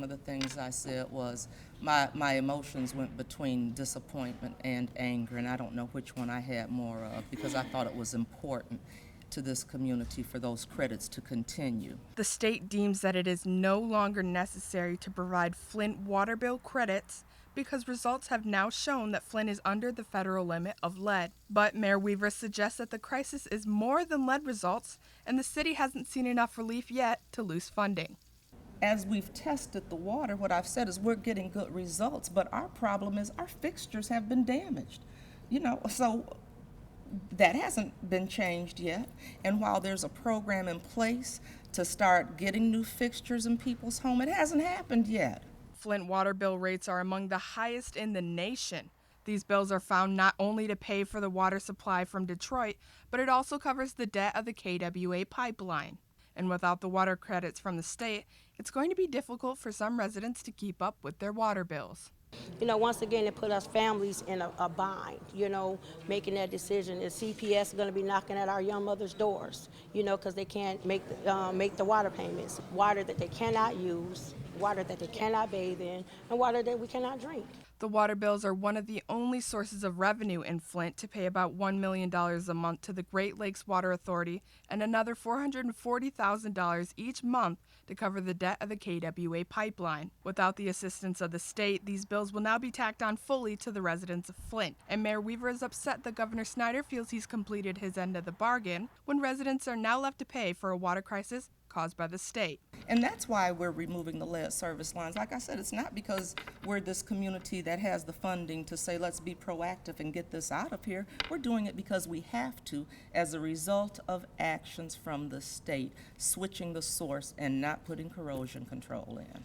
one of the things I said was my emotions went between disappointment and anger, and I don't know which one I had more of, because I thought it was important to this community for those credits to continue. The state deems that it is no longer necessary to provide Flint water bill credits because results have now shown that Flint is under the federal limit of lead. But Mayor Weaver suggests that the crisis is more than lead results, and the city hasn't seen enough relief yet to lose funding. As we've tested the water, what I've said is we're getting good results, but our problem is our fixtures have been damaged. So that hasn't been changed yet. And while there's a program in place to start getting new fixtures in people's home, it hasn't happened yet. Flint water bill rates are among the highest in the nation. These bills are found not only to pay for the water supply from Detroit, but it also covers the debt of the KWA pipeline. And without the water credits from the state, it's going to be difficult for some residents to keep up with their water bills. Once again, it put us families in a bind, making that decision. Is CPS going to be knocking at our young mothers' doors, because they can't make the water payments, water that they cannot use, water that they cannot bathe in, and water that we cannot drink. The water bills are one of the only sources of revenue in Flint to pay about $1 million a month to the Great Lakes Water Authority and another $440,000 each month to cover the debt of the KWA pipeline. Without the assistance of the state, these bills will now be tacked on fully to the residents of Flint. And Mayor Weaver is upset that Governor Snyder feels he's completed his end of the bargain when residents are now left to pay for a water crisis caused by the state. And that's why we're removing the lead service lines. Like I said, it's not because we're this community that has the funding to say, let's be proactive and get this out of here. We're doing it because we have to as a result of actions from the state, switching the source and not putting corrosion control in.